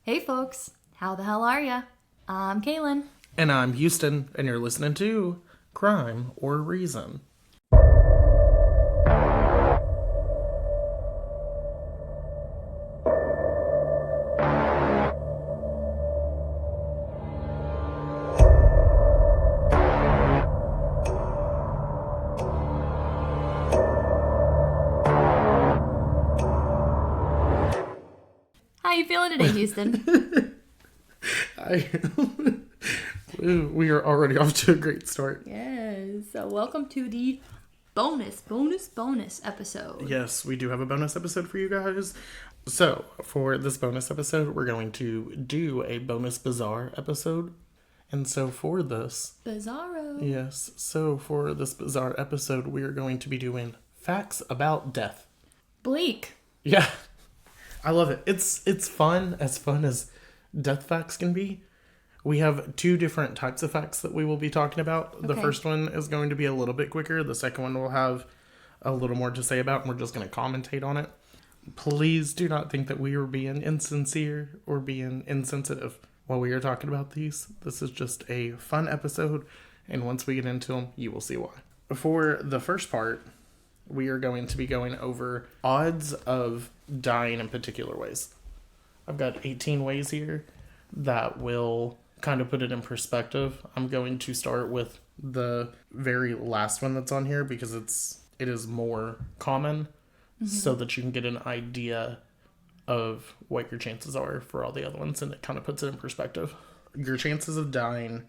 Hey folks, how the hell are ya? I'm Kaylin. And I'm Houston, and you're listening to Crime or Reason. How you feeling today, Houston? We are already off to a great start. Yes, so welcome to the bonus episode. Yes, we do have a bonus episode for you guys. So, for this bonus episode, we're going to do a bonus bizarre episode. And so for this... Bizarro. Yes, so for this bizarre episode, we are going to be doing facts about death. Bleak. Yeah. I love it. It's fun as death facts can be. We have two different types of facts that we will be talking about. Okay. The first one is going to be a little bit quicker. The second one will have a little more to say about, and we're just going to commentate on it. Please do not think that we are being insincere or being insensitive while we are talking about these. This is just a fun episode, and once we get into them, you will see why. For the first part, we are going to be going over odds of dying in particular ways. I've got 18 ways here that will kind of put it in perspective. I'm going to start with the very last one that's on here because it is more common, so that you can get an idea of what your chances are for all the other ones, and it kind of puts it in perspective. Your chances of dying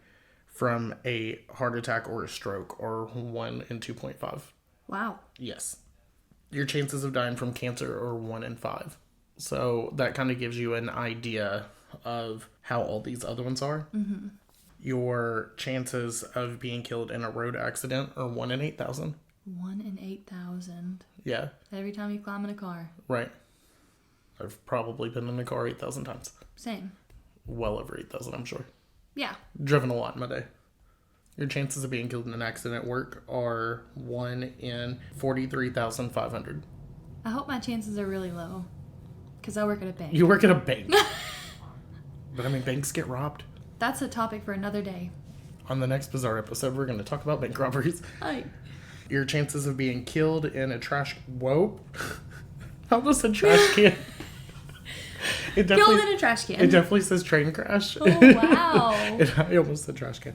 from a heart attack or a stroke are 1 in 2.5. Wow. Yes. Your chances of dying from cancer are 1 in 5. So that kind of gives you an idea of how all these other ones are. Mm-hmm. Your chances of being killed in a road accident are 1 in 8,000. 1 in 8,000. Yeah. Every time you climb in a car. Right. I've probably been in a car 8,000 times. Same. Well over 8,000, I'm sure. Yeah. Driven a lot in my day. Your chances of being killed in an accident at work are 1 in 43,500. I hope my chances are really low. Because I work at a bank. You work at a bank. But I mean, banks get robbed. That's a topic for another day. On the next bizarre episode, we're going to talk about bank robberies. Hi. Your chances of being killed in a trash... Whoa. Almost a trash can. Killed in a trash can. It definitely says train crash. Oh, wow. I almost said trash can.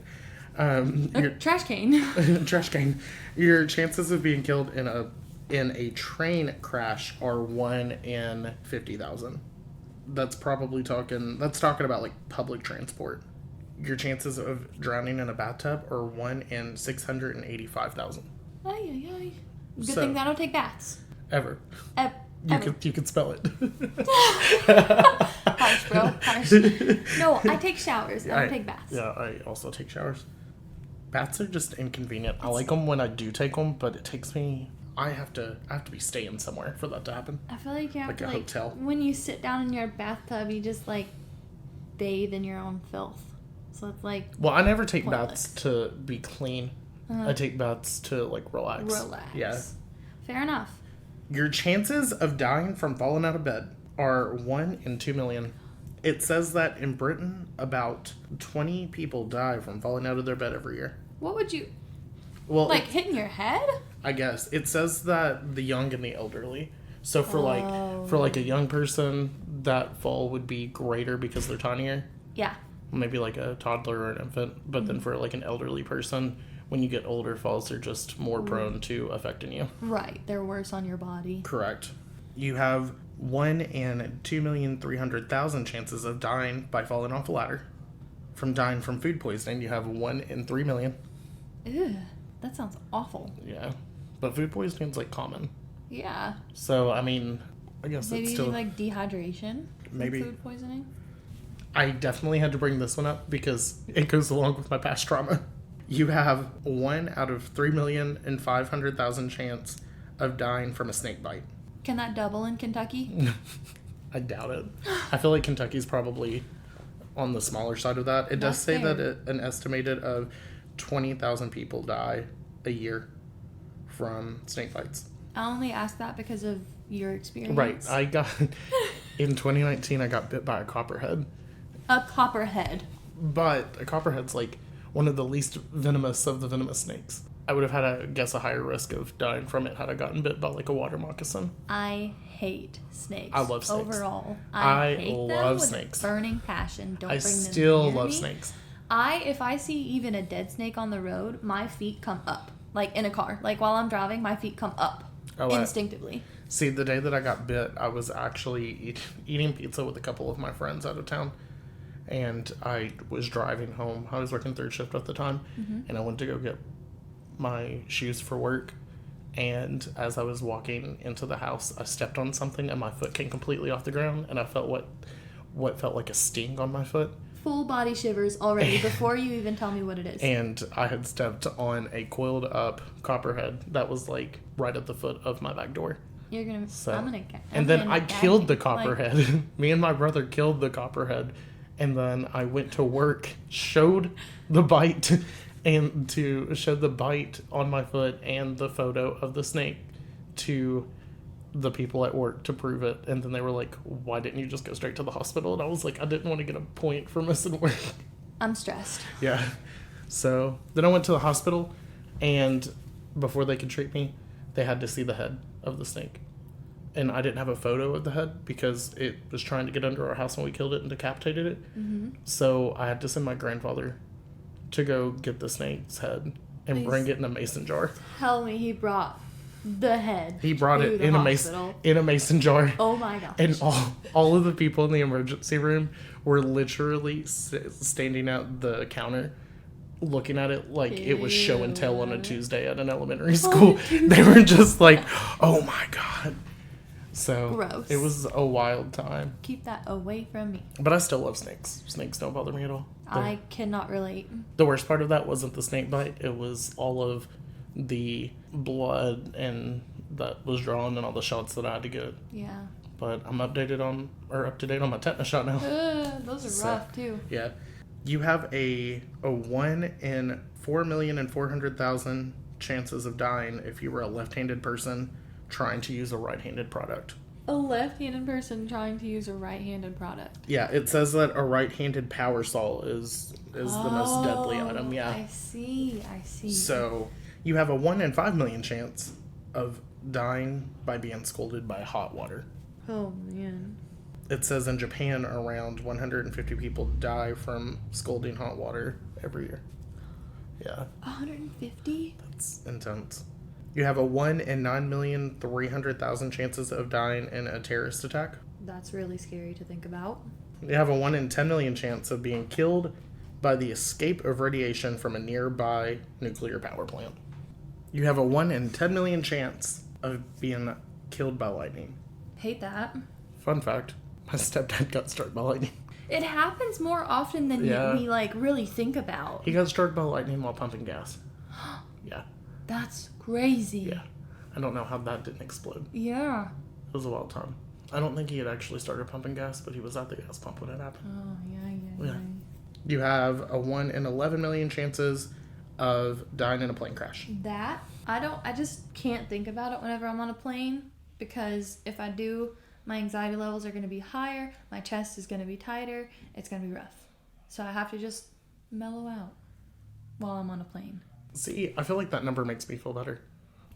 Trash cane. Trash can. Your chances of being killed in a train crash are 1 in 50,000. That's talking about like public transport. Your chances of drowning in a bathtub are 1 in 685,000. Ay. Good thing I don't take baths. Ever. You could spell it. Harsh, bro. Harsh. No, I take showers. I don't take baths. Yeah, I also take showers. Baths are just inconvenient. I like them when I do take them, but it takes me... I have to be staying somewhere for that to happen. I feel like you have to, a hotel. When you sit down in your bathtub, you just, bathe in your own filth. So it's, Well, I never take pointless. baths to be clean. I take baths to, relax. Relax. Yeah. Fair enough. Your chances of dying from falling out of bed are 1 in 2 million. It says that in Britain, about 20 people die from falling out of their bed every year. What would you... Well, hitting your head? I guess. It says that the young and the elderly. So for a young person, that fall would be greater because they're tinier. Yeah. Maybe like a toddler or an infant. But then for an elderly person, when you get older, falls are just more prone to affecting you. Right. They're worse on your body. Correct. You have 1 in 2,300,000 chances of dying by falling off a ladder. From dying from food poisoning, you have 1 in 3 million. Ew. That sounds awful. Yeah. But food poisoning is common. Yeah. So, I mean, I guess maybe it's still... Maybe dehydration? Maybe. Food poisoning? I definitely had to bring this one up because it goes along with my past trauma. You have 1 out of 3,500,000 chance of dying from a snake bite. Can that double in Kentucky? I doubt it. I feel like Kentucky's probably on the smaller side of that. It does say that an estimated of 20,000 people die a year from snake bites. I only asked that because of your experience. Right. In 2019, I got bit by a copperhead. A copperhead. But a copperhead's like one of the least venomous of the venomous snakes. I would have had, I guess, a higher risk of dying from it had I gotten bit by like a water moccasin. I hate snakes. I love snakes. Overall, I hate them love with snakes. A burning passion. Don't I bring them still near love me. snakes. If I see even a dead snake on the road, my feet come up. Like in a car. Like while I'm driving, my feet come up. Instinctively. See, the day that I got bit, I was actually eating pizza with a couple of my friends out of town. And I was driving home. I was working third shift at the time. Mm-hmm. And I went to go get my shoes for work. And as I was walking into the house, I stepped on something and my foot came completely off the ground. And I felt what felt like a sting on my foot. Full body shivers already before you even tell me what it is. And I had stepped on a coiled up copperhead that was like right at the foot of my back door. You're gonna. So, I'm gonna. And then I killed the copperhead. Like, me and my brother killed the copperhead, and then I went to work, showed the bite, and showed the bite on my foot and the photo of the snake to the people at work to prove it. And then they were like, "Why didn't you just go straight to the hospital?" And I was like, "I didn't want to get a point for missing work." I'm stressed. Yeah. So then I went to the hospital, and before they could treat me, they had to see the head of the snake. And I didn't have a photo of the head because it was trying to get under our house when we killed it and decapitated it. Mm-hmm. So I had to send my grandfather to go get the snake's head and bring it in a mason jar. Tell me he brought the head. He brought it in a mason jar. Oh my gosh. And all of the people in the emergency room were literally standing at the counter looking at it like it was show and tell on a Tuesday at an elementary school. They were just like, "Oh my God." So gross. It was a wild time. Keep that away from me. But I still love snakes. Snakes don't bother me at all. I cannot relate. The worst part of that wasn't the snake bite. It was all of the blood and that was drawn and all the shots that I had to get. Yeah. But I'm up to date on my tetanus shot now. Those are rough too. Yeah. You have a 1 in 4,400,000 chances of dying if you were a left-handed person trying to use a right-handed product. A left-handed person trying to use a right-handed product. Yeah, it says that a right-handed power saw is the most deadly item. Yeah. I see. So you have a 1 in 5 million chance of dying by being scalded by hot water. Oh man. It says in Japan around 150 people die from scalding hot water every year. Yeah. 150? That's intense. You have a 1 in 9,300,000 chances of dying in a terrorist attack. That's really scary to think about. You have a 1 in 10 million chance of being killed by the escape of radiation from a nearby nuclear power plant. You have a 1 in 10 million chance of being killed by lightning. Hate that. Fun fact, my stepdad got struck by lightning. It happens more often than we really think about. He got struck by lightning while pumping gas. Yeah. That's crazy. Yeah. I don't know how that didn't explode. Yeah. It was a wild time. I don't think he had actually started pumping gas, but he was at the gas pump when it happened. Oh, yeah. You have a 1 in 11 million chances of dying in a plane crash. I just can't think about it whenever I'm on a plane, because if I do, my anxiety levels are going to be higher, my chest is going to be tighter, it's going to be rough. So I have to just mellow out while I'm on a plane. See, I feel like that number makes me feel better.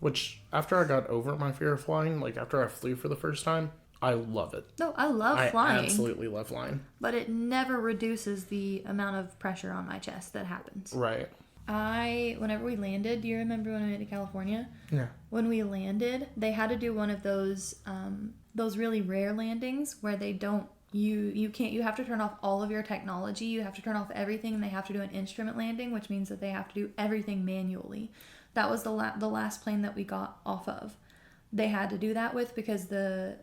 Which, after I got over my fear of flying, like after I flew for the first time, I love it. No, I love flying. I absolutely love flying. But it never reduces the amount of pressure on my chest that happens. Right. Whenever we landed, do you remember when we went to California? Yeah. When we landed, they had to do one of those really rare landings where they don't, you have to turn off all of your technology, you have to turn off everything, and they have to do an instrument landing, which means that they have to do everything manually. That was the last plane that we got off of. They had to do that with because the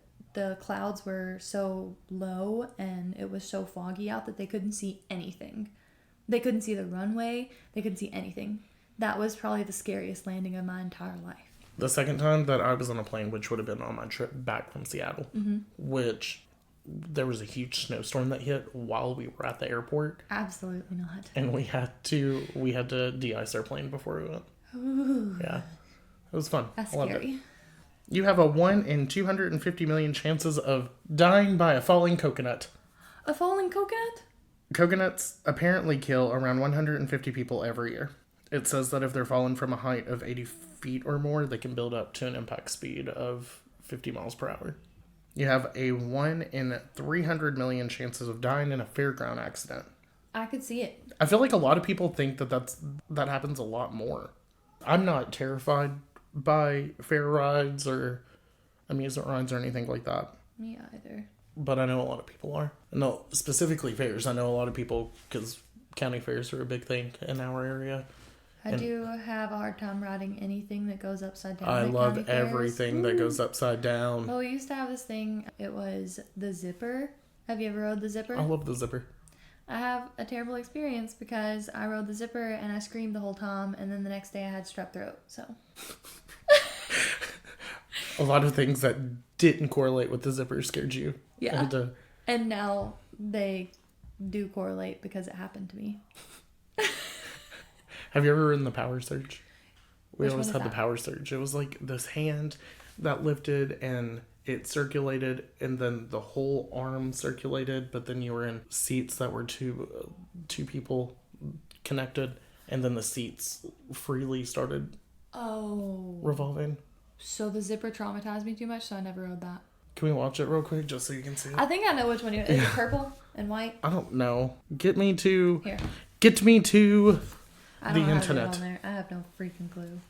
clouds were so low and it was so foggy out that they couldn't see anything. They couldn't see the runway. They couldn't see anything. That was probably the scariest landing of my entire life. The second time that I was on a plane, which would have been on my trip back from Seattle, which there was a huge snowstorm that hit while we were at the airport. Absolutely not. And we had to de-ice our plane before we went. Ooh. Yeah. It was fun. That's scary. You have a 1 in 250 million chances of dying by a falling coconut. A falling coconut? Coconuts apparently kill around 150 people every year. It says that if they're fallen from a height of 80 feet or more, they can build up to an impact speed of 50 miles per hour. You have a 1 in 300 million chances of dying in a fairground accident. I could see it. I feel like a lot of people think that happens a lot more. I'm not terrified by fair rides or amusement rides or anything like that. Me either. But I know a lot of people are. No, specifically fairs. I know a lot of people because county fairs are a big thing in our area. I do have a hard time riding anything that goes upside down. I at love county fairs. everything that goes upside down. Well, we used to have this thing. It was the zipper. Have you ever rode the zipper? I love the zipper. I have a terrible experience because I rode the zipper and I screamed the whole time, and then the next day I had strep throat. So A lot of things that didn't correlate with the zipper scared you. yeah, and now they do correlate because it happened to me. Have you ever ridden the power surge? We Which always one had is the that? power surge. It was like this hand that lifted and it circulated, and then the whole arm circulated, but then you were in seats that were two people connected, and then the seats freely started revolving. So the zipper traumatized me too much, so I never rode that. Can we watch it real quick just so you can see it? I think I know which one you. Is it purple and white? I don't know. Get me Here. to I the don't have internet. it on there. I have no freaking clue.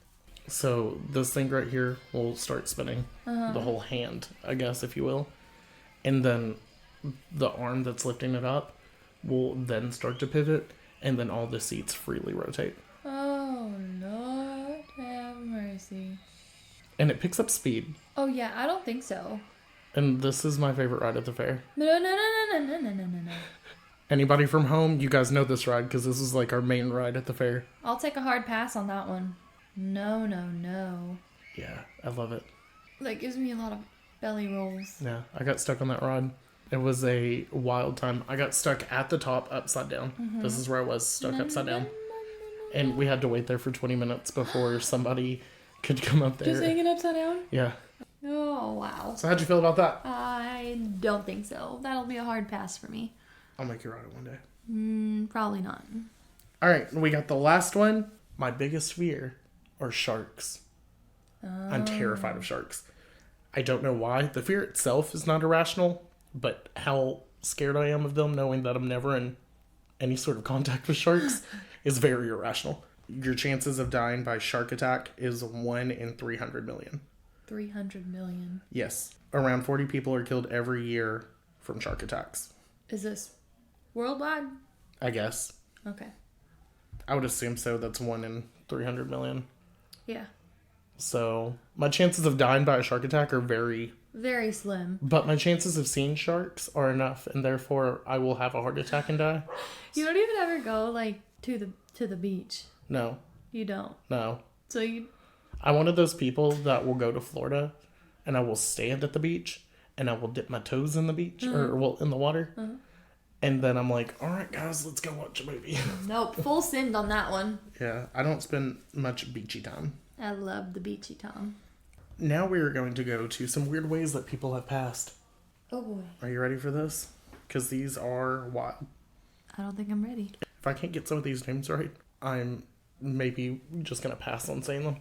So this thing right here will start spinning. The whole hand, I guess, if you will. And then the arm that's lifting it up will then start to pivot, and then all the seats freely rotate. Oh, Lord have mercy. And it picks up speed. Oh, yeah, I don't think so. And this is my favorite ride at the fair. No. Anybody from home, you guys know this ride because this is like our main ride at the fair. I'll take a hard pass on that one. No. Yeah, I love it. That gives me a lot of belly rolls. Yeah, I got stuck on that ride. It was a wild time. I got stuck at the top upside down. This is where I was stuck upside down. And we had to wait there for 20 minutes before somebody could come up there. Just hanging upside down? Yeah. Oh, wow. So how'd you feel about that? I don't think so. That'll be a hard pass for me. I'll make you ride it one day. Probably not. All right, we got the last one. My biggest fear are sharks. I'm terrified of sharks. I don't know why. The fear itself is not irrational, but how scared I am of them, knowing that I'm never in any sort of contact with sharks, is very irrational. Your chances of dying by shark attack is 1 in 300 million. 300 million. Yes. Around 40 people are killed every year from shark attacks. Is this worldwide? I guess. Okay. I would assume so. That's 1 in 300 million. Yeah. So my chances of dying by a shark attack are very slim. But my chances of seeing sharks are enough, and therefore I will have a heart attack and die. You don't even ever go like to the beach. No. You don't. No. So you. I'm one of those people that will go to Florida, and I will stand at the beach, and I will dip my toes in the beach or in the water, and then I'm like, all right, guys, let's go watch a movie. Nope. Full send on that one. Yeah, I don't spend much beachy time. I love the beachy time. Now we are going to go to some weird ways that people have passed. Oh boy. Are you ready for this? Because these are wild. I don't think I'm ready. If I can't get some of these names right, I'm maybe just going to pass on saying them.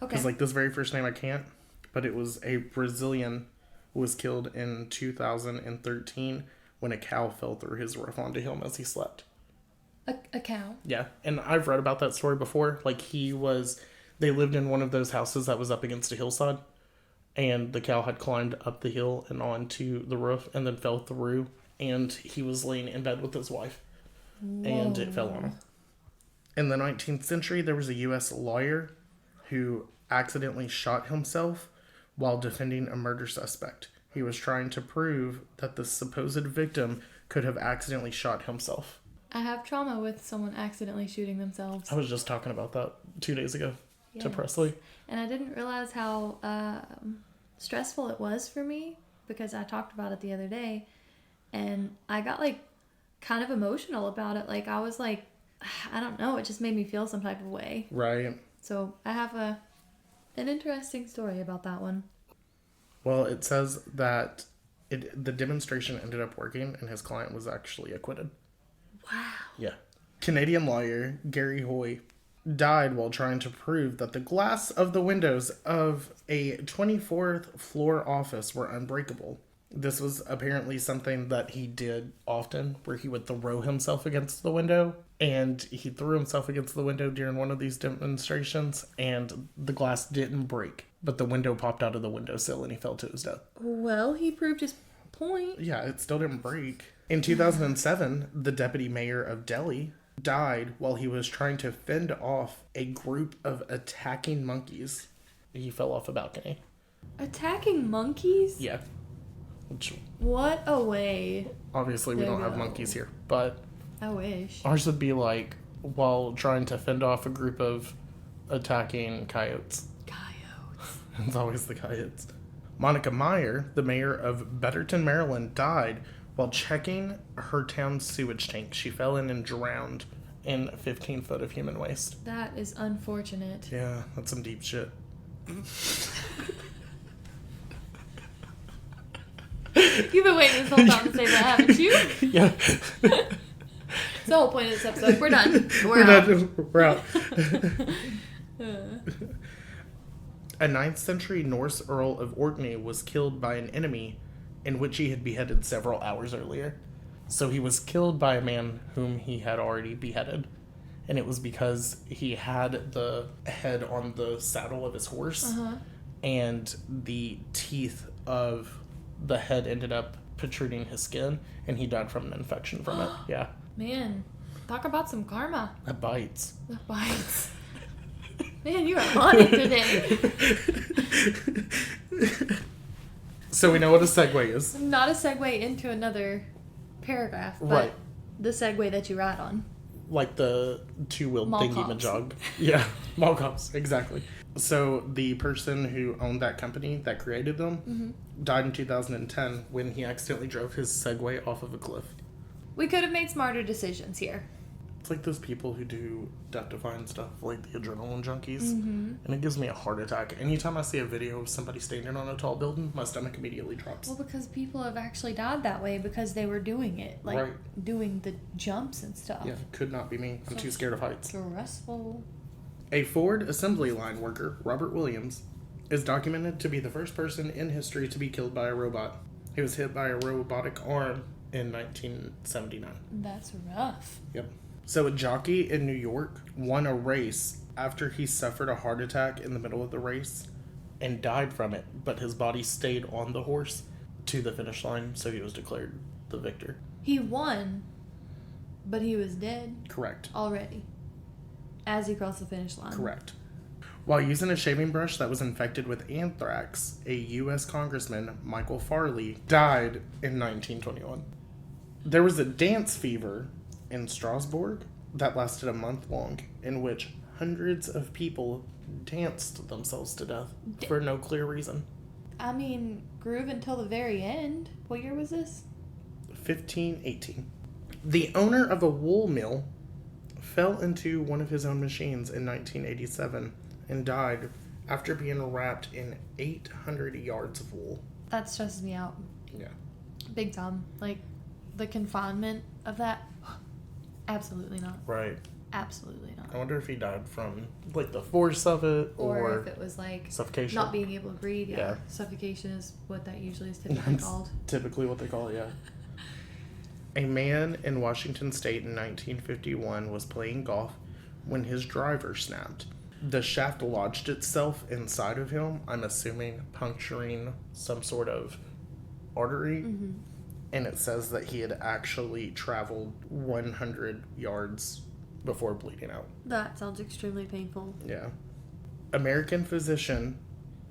Okay. Because like this very first name I can't. But it was a Brazilian who was killed in 2013 when a cow fell through his roof onto him as he slept. A cow? Yeah. And I've read about that story before. Like they lived in one of those houses that was up against a hillside. And the cow had climbed up the hill and onto the roof and then fell through. And he was laying in bed with his wife. Whoa. And it fell on him. In the 19th century, there was a U.S. lawyer who accidentally shot himself while defending a murder suspect. He was trying to prove that the supposed victim could have accidentally shot himself. I have trauma with someone accidentally shooting themselves. I was just talking about that 2 days ago to Yes. Presley. And I didn't realize how stressful it was for me because I talked about it the other day. And I got like kind of emotional about it. Like I was like, I don't know. It just made me feel some type of way. Right. So I have an interesting story about that one. Well, it says that the demonstration ended up working and his client was actually acquitted. Wow. Yeah. Canadian lawyer Gary Hoy died while trying to prove that the glass of the windows of a 24th floor office were unbreakable. This was apparently something that he did often, where he would throw himself against the window. And he threw himself against the window during one of these demonstrations, and the glass didn't break, but the window popped out of the windowsill and he fell to his death. Well, he proved his point. Yeah, it still didn't break. In 2007, the deputy mayor of Delhi died while he was trying to fend off a group of attacking monkeys. He fell off a balcony. Attacking monkeys? Yeah. Which, What a way. obviously, we don't have monkeys here, but I wish. ours would be like while trying to fend off a group of attacking coyotes. Coyotes. It's always the coyotes. Monica Meyer, the mayor of Betterton, Maryland, died while checking her town's sewage tank. She fell in and drowned in 15 foot of human waste. That is unfortunate. Yeah, that's some deep shit. You've been waiting this whole time to say that, haven't you? Yeah. It's the whole point of this episode. We're done. We're out. Done. We're out. A 9th century Norse Earl of Orkney was killed by an enemy in which he had beheaded several hours earlier. So he was killed by a man whom he had already beheaded. And it was because he had the head on the saddle of his horse, and the teeth of the head ended up protruding his skin, and he died from an infection from it. Yeah. Man, talk about some karma. That bites. That bites. Man, you are on it today. So we know what a segue is. Not a segue into another paragraph, but Right. the segue that you ride on. Like the two-wheeled Mall thingy-majog. Yeah, mall cops, exactly. So the person who owned that company that created them died in 2010 when he accidentally drove his Segway off of a cliff. We could have made smarter decisions here. It's like those people who do death-defying stuff, like the adrenaline junkies, and it gives me a heart attack. Anytime I see a video of somebody standing on a tall building, my stomach immediately drops. Well, because people have actually died that way because they were doing it. Like, Right. doing the jumps and stuff. Yeah, could not be me. I'm too scared of heights. Stressful. A Ford assembly line worker, Robert Williams, is documented to be the first person in history to be killed by a robot. He was hit by a robotic arm in 1979. That's rough. Yep. So a jockey in New York won a race after he suffered a heart attack in the middle of the race and died from it, but his body stayed on the horse to the finish line, so he was declared the victor. He won, but he was dead Correct. already as he crossed the finish line. Correct. While using a shaving brush that was infected with anthrax, a U.S. Congressman, Michael Farley, died in 1921. There was a dance fever in Strasbourg that lasted a month long, in which hundreds of people danced themselves to death for no clear reason. I mean, groove until the very end. What year was this? 1518. The owner of a wool mill fell into one of his own machines in 1987 and died after being wrapped in 800 yards of wool. That stresses me out. Yeah. Big time. Like, the confinement of that. Absolutely not. Right. Absolutely not. I wonder if he died from, like, the force of it Or if it was, like, suffocation. not being able to breathe. Yeah. Suffocation is what that usually is typically That's called. typically what they call it, yeah. A man in Washington State in 1951 was playing golf when his driver snapped. The shaft lodged itself inside of him, I'm assuming puncturing some sort of artery. Mm-hmm. And it says that he had actually traveled 100 yards before bleeding out. That sounds extremely painful. Yeah. American physician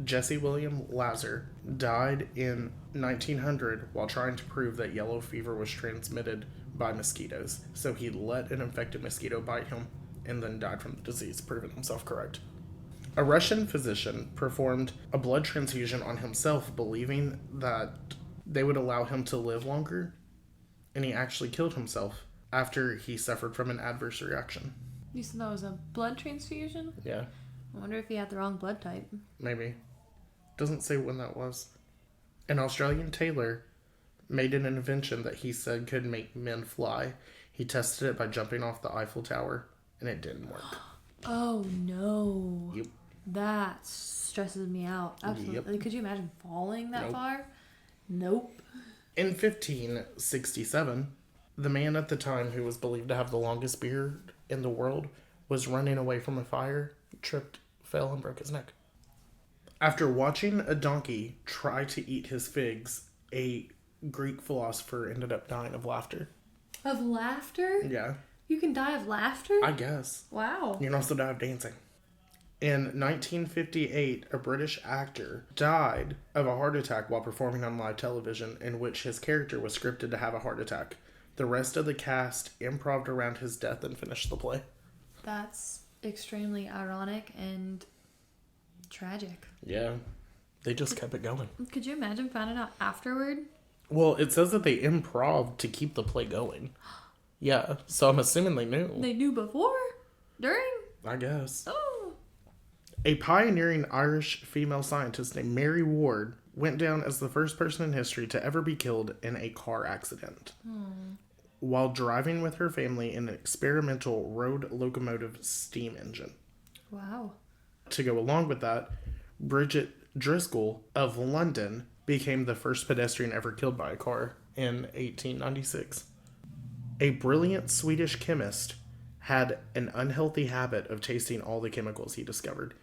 Jesse William Lazar died in 1900 while trying to prove that yellow fever was transmitted by mosquitoes. So he let an infected mosquito bite him and then died from the disease, proving himself correct. A Russian physician performed a blood transfusion on himself, believing that they would allow him to live longer, and he actually killed himself after he suffered from an adverse reaction. You said that was a blood transfusion? Yeah, I wonder if he had the wrong blood type. maybe. Doesn't say when that was. An Australian tailor made an invention that he said could make men fly. He tested it by jumping off the Eiffel Tower, and it didn't work. Oh, no. Yep. That stresses me out. Absolutely. Yep. Could you imagine falling that Nope. far? Nope. In 1567, the man at the time who was believed to have the longest beard in the world was running away from a fire, tripped, fell, and broke his neck. After watching a donkey try to eat his figs, a Greek philosopher ended up dying of laughter. Of laughter? Yeah, You can die of laughter? I guess. Wow. You can also die of dancing. In 1958, a British actor died of a heart attack while performing on live television, in which his character was scripted to have a heart attack. The rest of the cast improv'd around his death and finished the play. That's extremely ironic and tragic. Yeah, they just kept it going. Could you imagine finding out afterward? Well, it says that they improv to keep the play going. Yeah, so I'm assuming they knew. They knew before? During? I guess. Oh. A pioneering Irish female scientist named Mary Ward went down as the first person in history to ever be killed in a car accident while driving with her family in an experimental road locomotive steam engine. Wow. To go along with that, Bridget Driscoll of London became the first pedestrian ever killed by a car in 1896. A brilliant Swedish chemist had an unhealthy habit of tasting all the chemicals he discovered.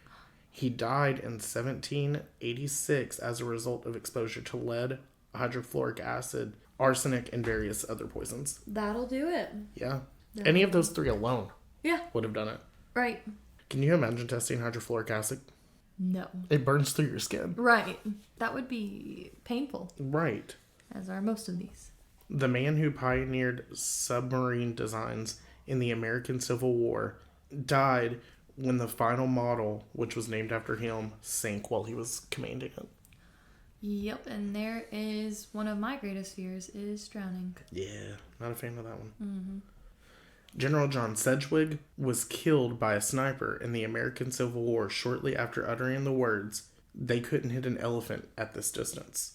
He died in 1786 as a result of exposure to lead, hydrofluoric acid, arsenic, and various other poisons. That'll do it. Yeah. Any of those three alone Yeah. would have done it. Right. Can you imagine testing hydrofluoric acid? No. It burns through your skin. Right. That would be painful, Right. as are most of these. The man who pioneered submarine designs in the American Civil War died when the final model, which was named after him, sank while he was commanding it. Yep, and there is one of my greatest fears is drowning. Yeah, not a fan of that one. General John Sedgwick was killed by a sniper in the American Civil War shortly after uttering the words, "They couldn't hit an elephant at this distance."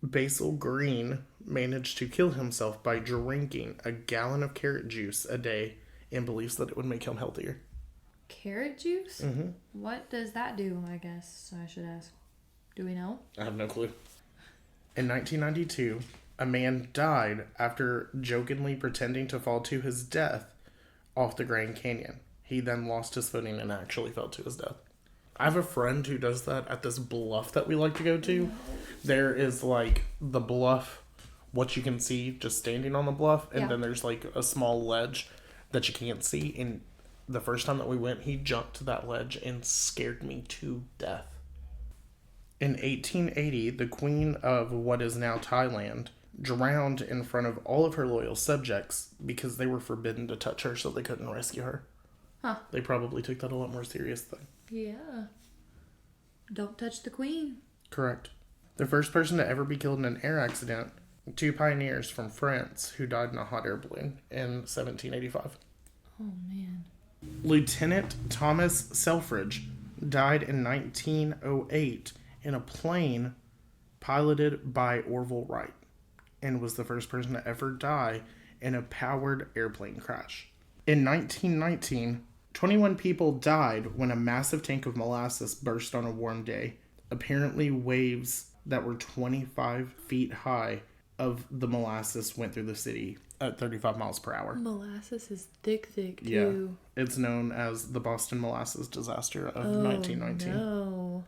Basil Green managed to kill himself by drinking a gallon of carrot juice a day in beliefs that it would make him healthier. Carrot juice? Mm-hmm. What does that do, I guess I should ask. Do we know? I have no clue. In 1992, a man died after jokingly pretending to fall to his death off the Grand Canyon. He then lost his footing and actually fell to his death. I have a friend who does that at this bluff that we like to go to. There is like the bluff, what you can see just standing on the bluff, and then there's like a small ledge that you can't see. And the first time that we went, he jumped to that ledge and scared me to death. In 1880, the queen of what is now Thailand drowned in front of all of her loyal subjects because they were forbidden to touch her, so they couldn't rescue her. Huh. They probably took that a lot more serious than. Yeah. Don't touch the queen. Correct. The first person to ever be killed in an air accident, two pioneers from France who died in a hot air balloon in 1785. Oh, man. Lieutenant Thomas Selfridge died in 1908 in a plane piloted by Orville Wright and was the first person to ever die in a powered airplane crash. In 1919, 21 people died when a massive tank of molasses burst on a warm day. Apparently, waves that were 25 feet high of the molasses went through the city at 35 miles per hour. Molasses is thick, too. Yeah. It's known as the Boston Molasses Disaster of 1919. No.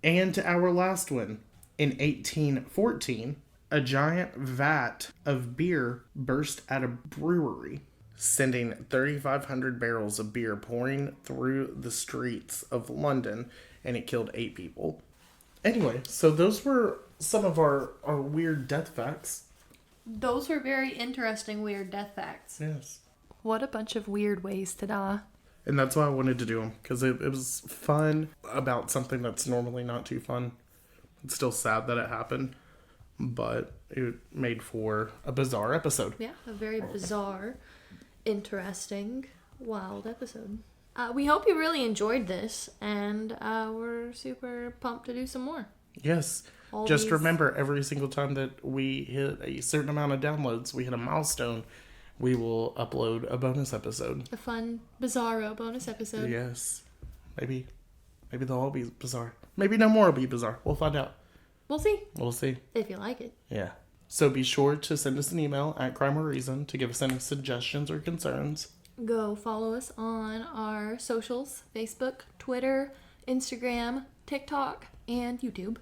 And to our last one. In 1814, a giant vat of beer burst at a brewery, sending 3,500 barrels of beer pouring through the streets of London, and it killed 8 people. Anyway, so those were some of our weird death facts. Those were very interesting weird death facts. Yes. What a bunch of weird ways to die. And that's why I wanted to do them, because it was fun about something that's normally not too fun. It's still sad that it happened, but it made for a bizarre episode. Yeah, a very bizarre, interesting, wild episode. We hope you really enjoyed this, and we're super pumped to do some more. Yes. Just remember, every single time that we hit a certain amount of downloads, we hit a milestone, we will upload a bonus episode. A fun, bizarro bonus episode. Yes. Maybe they'll all be bizarre. Maybe no more will be bizarre. We'll find out. We'll see. We'll see. If you like it. Yeah. So be sure to send us an email at CrimeOrReason to give us any suggestions or concerns. Go follow us on our socials: Facebook, Twitter, Instagram, TikTok, and YouTube.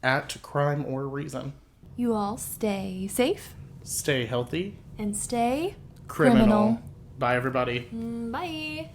At CrimeOrReason. You all stay safe. Stay healthy. And stay criminal. Bye, everybody. Bye.